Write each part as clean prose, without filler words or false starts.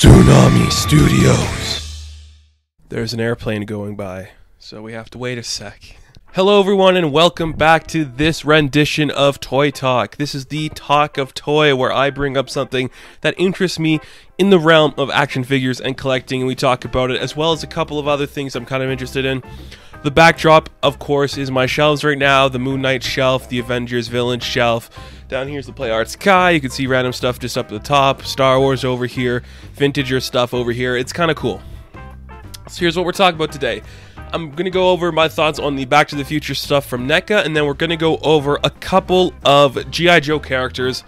Tsunami Studios. There's an airplane going by, so we have to wait a sec. Hello everyone and welcome back to this rendition of Toy Talk. This is the Talk of Toy, where I bring up something that interests me in the realm of action figures and collecting, and we talk about it, as well as a couple of other things I'm kind of interested in. The backdrop, of course, is my shelves right now. The Moon Knight shelf, the Avengers villain shelf. Down here's the Play Art Sky. You can see random stuff just up at the top. Star Wars over here. Vintager stuff over here. It's kind of cool. So here's what we're talking about today. I'm going to go over my thoughts on the Back to the Future stuff from Neca, and then we're going to go over a couple of G.I. Joe characters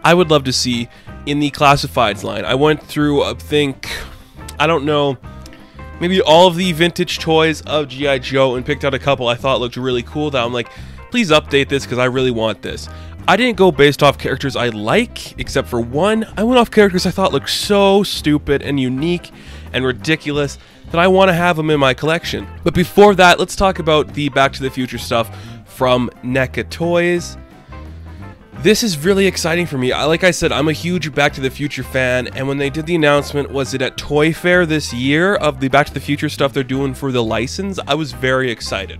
I would love to see in the Classifieds line. I went through, I don't know, maybe all of the vintage toys of G.I. Joe and picked out a couple I thought looked really cool that I'm like, please update this because I really want this. I didn't go based off characters I like, except for one. I went off characters I thought looked so stupid and unique and ridiculous that I want to have them in my collection. But before that, let's talk about the Back to the Future stuff from Neca Toys. This is really exciting for me. Like I said, I'm a huge Back to the Future fan, and when they did the announcement, was it at Toy Fair this year, of the Back to the Future stuff they're doing for the license, I was very excited.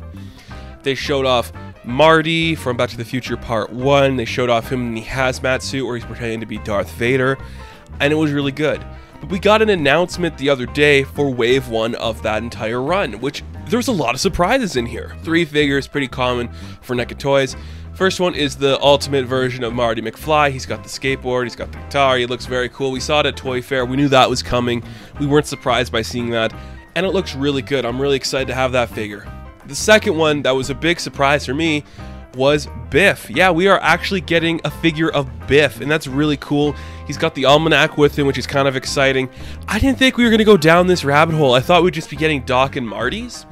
They showed off Marty from Back to the Future Part 1. They showed off him in the hazmat suit where he's pretending to be Darth Vader, and it was really good. But we got an announcement the other day for Wave 1 of that entire run, which there's a lot of surprises in here. 3 figures, pretty common for Neca Toys. First one is the ultimate version of Marty Mcfly. He's got the skateboard, he's got the guitar, he looks very cool. We saw it at Toy Fair, we knew that was coming. We weren't surprised by seeing that, and it looks really good. I'm really excited to have that figure. The second one that was a big surprise for me was Biff. Yeah, we are actually getting a figure of Biff, and that's really cool. He's got the almanac with him, which is kind of exciting. I didn't think we were going to go down this rabbit hole. I thought we'd just be getting Doc and Marty's.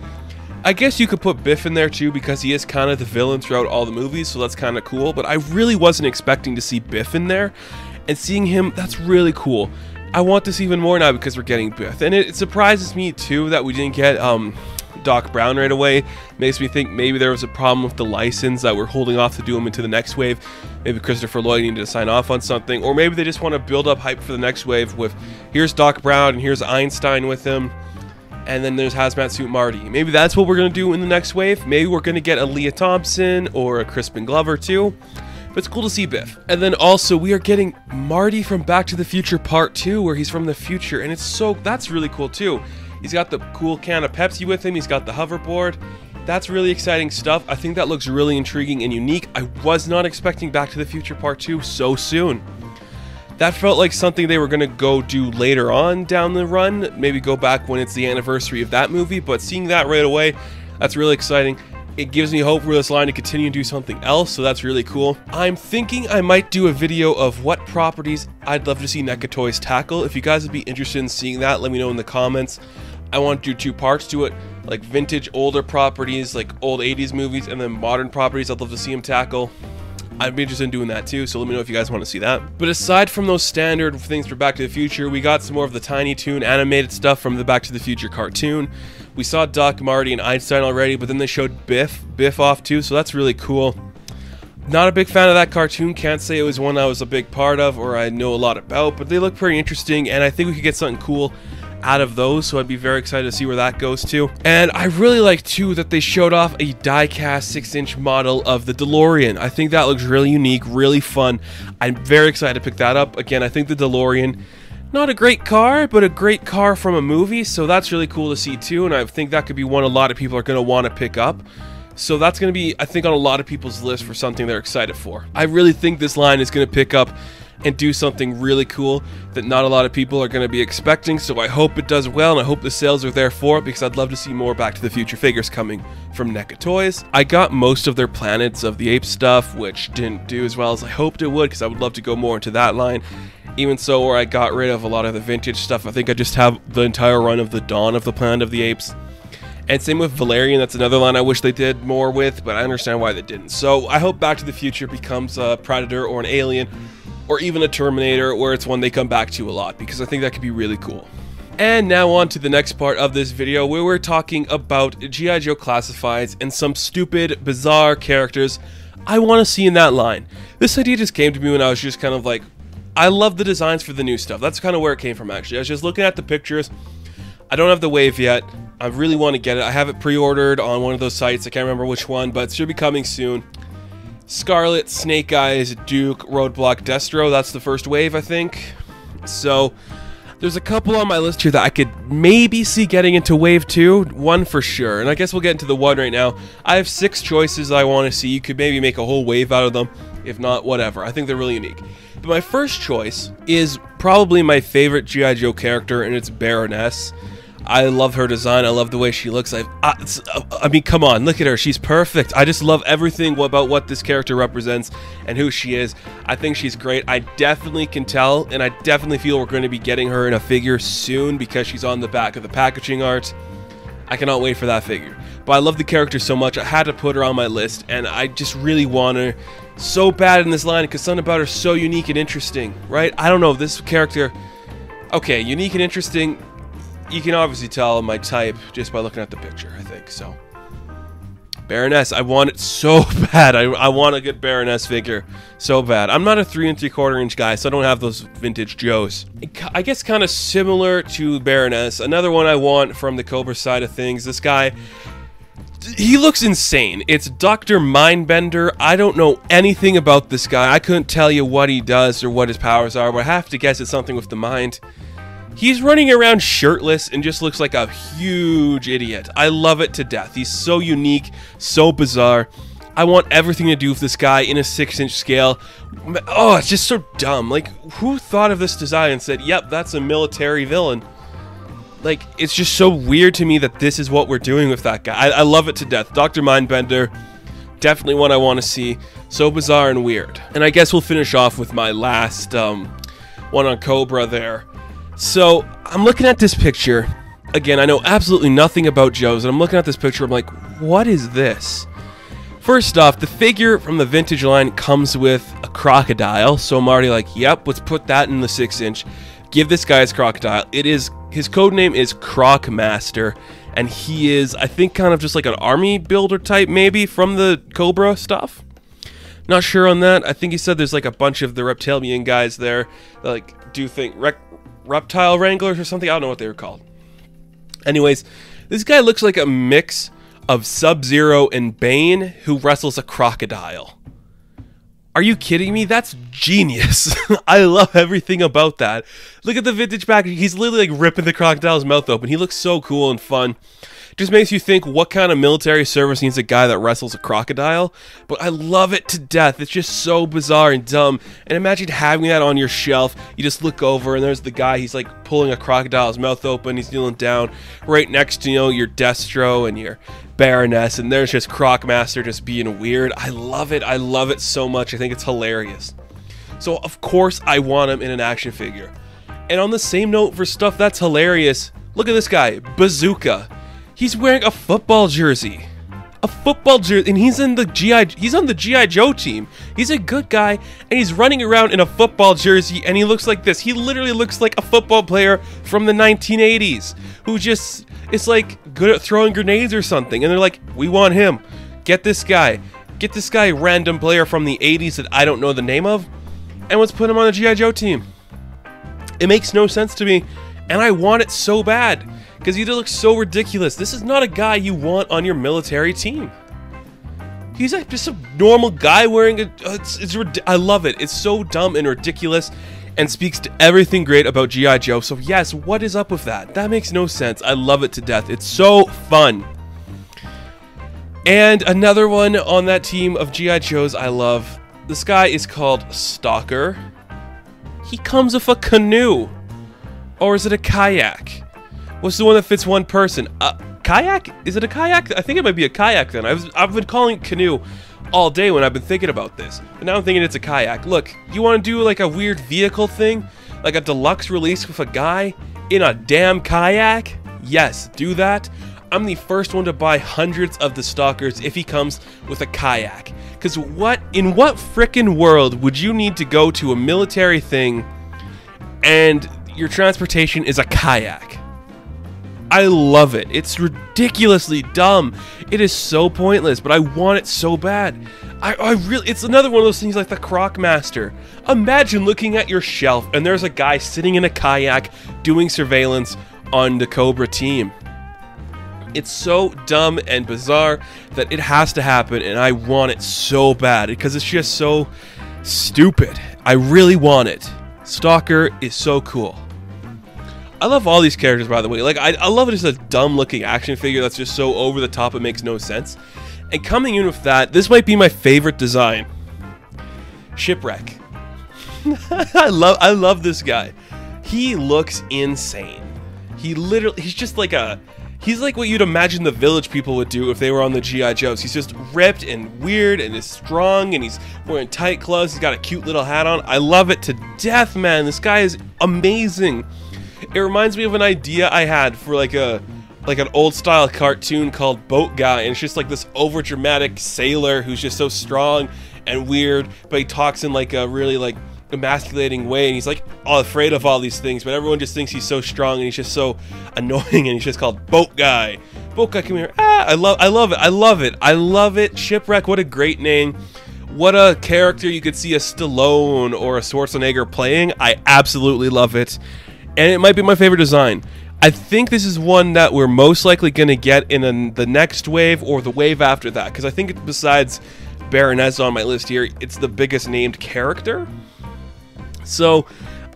I guess you could put Biff in there too, because he is kind of the villain throughout all the movies, so that's kind of cool. But I really wasn't expecting to see Biff in there, and seeing him, that's really cool. I want this even more now because we're getting Biff, and it surprises me too that we didn't get Doc Brown right away. Makes me think maybe there was a problem with the license that we're holding off to do him into the next wave. Maybe Christopher Lloyd needed to sign off on something, or maybe they just want to build up hype for the next wave with here's Doc Brown and here's Einstein with him, and then there's Hazmat Suit Marty. Maybe that's what we're going to do in the next wave. Maybe we're going to get a Leah Thompson or a Crispin Glover too. But it's cool to see Biff. And then also we are getting Marty from Back to the Future Part 2, where he's from the future, and that's really cool too. He's got the cool can of Pepsi with him. He's got the hoverboard. That's really exciting stuff. I think that looks really intriguing and unique. I was not expecting Back to the Future Part 2 so soon. That felt like something they were going to go do later on down the run. Maybe go back when it's the anniversary of that movie. But seeing that right away, that's really exciting. It gives me hope for this line to continue to do something else, so that's really cool. I'm thinking I might do a video of what properties I'd love to see Neca Toys tackle. If you guys would be interested in seeing that, let me know in the comments. I want to do 2 parts to it, like vintage older properties, like old 80s movies, and then modern properties I'd love to see him tackle. I'd be interested in doing that too, so let me know if you guys want to see that. But aside from those standard things for Back to the Future, we got some more of the Tiny Toon animated stuff from the Back to the Future cartoon. We saw Doc, Marty, and Einstein already, but then they showed Biff off too, so that's really cool. Not a big fan of that cartoon, can't say it was one I was a big part of or I know a lot about, but they look pretty interesting, and I think we could get something cool out of those, so I'd be very excited to see where that goes to. And I really like too that they showed off a die-cast 6-inch model of the Delorean. I think that looks really unique, really fun. I'm very excited to pick that up. Again, I think the Delorean, not a great car, but a great car from a movie, so that's really cool to see too, and I think that could be one a lot of people are going to want to pick up. So that's going to be, I think, on a lot of people's list for something they're excited for. I really think this line is going to pick up and do something really cool that not a lot of people are going to be expecting, so I hope it does well, and I hope the sales are there for it, because I'd love to see more Back to the Future figures coming from Neca Toys. I got most of their Planets of the Apes stuff, which didn't do as well as I hoped it would, because I would love to go more into that line. Even so, where I got rid of a lot of the vintage stuff, I think I just have the entire run of the Dawn of the Planet of the Apes. And same with Valerian, that's another line I wish they did more with, but I understand why they didn't. So I hope Back to the Future becomes a Predator or an Alien, or even a Terminator, where it's one they come back to a lot, because I think that could be really cool. And now on to the next part of this video, where we're talking about G.I. Joe Classifieds and some stupid, bizarre characters I want to see in that line. This idea just came to me when I was just kind of like I love the designs for the new stuff. That's kind of where it came from, actually. I was just looking at the pictures. I don't have the wave yet. I really want to get it. I have it pre-ordered on one of those sites. I can't remember which one, but it should be coming soon. Scarlet, Snake Eyes, Duke, Roadblock, Destro. That's the first wave, I think. So there's a couple on my list here that I could maybe see getting into wave 2. One for sure. And I guess we'll get into the one right now. I have 6 choices I want to see. You could maybe make a whole wave out of them. If not, whatever. I think they're really unique. But my first choice is probably my favorite G.I. Joe character, and it's Baroness. I love her design. I love the way she looks. I mean, come on, look at her. She's perfect. I just love everything about what this character represents and who she is. I think she's great. I definitely can tell, and I definitely feel we're going to be getting her in a figure soon because she's on the back of the packaging art. I cannot wait for that figure. But I love the character so much, I had to put her on my list, and I just really want her so bad in this line because something about her is so unique and interesting, right? I don't know, this character... Okay, unique and interesting... You can obviously tell my type just by looking at the picture, I think, so. Baroness, I want it so bad. I want a good Baroness figure so bad. I'm not a 3 3/4 inch guy, so I don't have those vintage Joes. I guess kind of similar to Baroness. Another one I want from the Cobra side of things. This guy, he looks insane. It's Dr. Mindbender. I don't know anything about this guy. I couldn't tell you what he does or what his powers are, but I have to guess it's something with the mind. He's running around shirtless and just looks like a huge idiot. I love it to death. He's so unique, so bizarre. I want everything to do with this guy in a 6-inch scale. Oh, it's just so dumb. Like, who thought of this design and said, yep, that's a military villain? Like, it's just so weird to me that this is what we're doing with that guy. I love it to death. Dr. Mindbender, definitely one I want to see. So bizarre and weird. And I guess we'll finish off with my last one on Cobra there. So, I'm looking at this picture. Again, I know absolutely nothing about Joe's, and I'm looking at this picture, I'm like, what is this? First off, the figure from the vintage line comes with a crocodile, so Marty like, yep, let's put that in the 6-inch. Give this guy his crocodile. His code name is Croc Master, and he is, I think, kind of just like an army builder type, maybe, from the Cobra stuff. Not sure on that. I think he said there's like a bunch of the reptilian guys there that like do think reptile wranglers or something. I don't know what they were called. Anyways, this guy looks like a mix of Sub-Zero and Bane who wrestles a crocodile. Are you kidding me? That's genius. I love everything about that. Look at the vintage packaging. He's literally like ripping the crocodile's mouth open. He looks so cool and fun. Just makes you think what kind of military service needs a guy that wrestles a crocodile. But I love it to death. It's just so bizarre and dumb. And imagine having that on your shelf. You just look over and there's the guy. He's like pulling a crocodile's mouth open. He's kneeling down right next to, you know, your Destro and your Baroness. And there's just Croc Master just being weird. I love it. I love it so much. I think it's hilarious. So of course I want him in an action figure. And on the same note for stuff that's hilarious, look at this guy, Bazooka. He's wearing a football jersey. A football jersey, and he's on the G.I. Joe team. He's a good guy, and he's running around in a football jersey, and he looks like this. He literally looks like a football player from the 1980s, who just is like good at throwing grenades or something. And they're like, we want him. Get this guy. Get this guy, random player from the 80s that I don't know the name of, and let's put him on the G.I. Joe team. It makes no sense to me, and I want it so bad. Because he looks so ridiculous. This is not a guy you want on your military team. He's like just a normal guy wearing a... I love it. It's so dumb and ridiculous and speaks to everything great about G.I. Joe. So yes, what is up with that? That makes no sense. I love it to death. It's so fun. And another one on that team of G.I. Joes I love. This guy is called Stalker. He comes with a canoe. Or is it a kayak? What's the one that fits one person? Kayak? Is it a kayak? I think it might be a kayak then. I've been calling it canoe all day when I've been thinking about this. But now I'm thinking it's a kayak. Look, you want to do like a weird vehicle thing? Like a deluxe release with a guy in a damn kayak? Yes, do that. I'm the first one to buy hundreds of the Stalkers if he comes with a kayak. Because in what frickin' world would you need to go to a military thing and your transportation is a kayak? I love it. It's ridiculously dumb. It is so pointless, but I want it so bad. I really, it's another one of those things like the Croc Master. Imagine looking at your shelf and there's a guy sitting in a kayak doing surveillance on the Cobra team. It's so dumb and bizarre that it has to happen, and I want it so bad because it's just so stupid. I really want it. Stalker is so cool. I love all these characters, by the way. Like, I love it as a dumb-looking action figure that's just so over the top it makes no sense. And coming in with that, this might be my favorite design. Shipwreck. I love this guy. He looks insane. He's just like he's like what you'd imagine the Village people would do if they were on the G.I. Joes. He's just ripped and weird and is strong and he's wearing tight clothes. He's got a cute little hat on. I love it to death, man. This guy is amazing. It reminds me of an idea I had for like an old style cartoon called Boat Guy, and it's just like this over dramatic sailor who's just so strong and weird, but he talks in like a really like emasculating way, and he's like all afraid of all these things, but everyone just thinks he's so strong and he's just so annoying, and he's just called Boat Guy. Boat Guy, come here. I love it. Shipwreck, what a great name. What a character you could see a Stallone or a Schwarzenegger playing. I absolutely love it. And it might be my favorite design. I think this is one that we're most likely going to get in the next wave or the wave after that, because I think besides Baroness on my list here, it's the biggest named character. So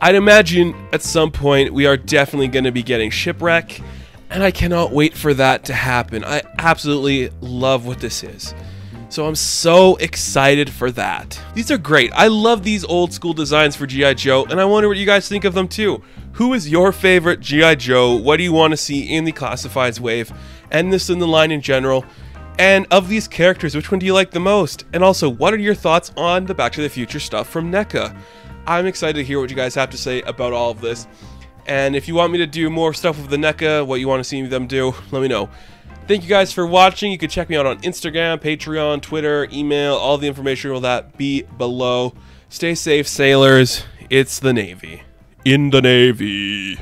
I'd imagine at some point we are definitely going to be getting Shipwreck, and I cannot wait for that to happen. I absolutely love what this is. So I'm so excited for that. These are great. I love these old school designs for G.I. Joe, and I wonder what you guys think of them too. Who is your favorite G.I. Joe? What do you want to see in the Classifieds wave? And this in the line in general. And of these characters, which one do you like the most? And also, what are your thoughts on the Back to the Future stuff from Neca? I'm excited to hear what you guys have to say about all of this. And if you want me to do more stuff with the Neca, what you want to see them do, let me know. Thank you guys for watching. You can check me out on Instagram, Patreon, Twitter, email. All the information will that be below. Stay safe, sailors. It's the Navy. In the Navy.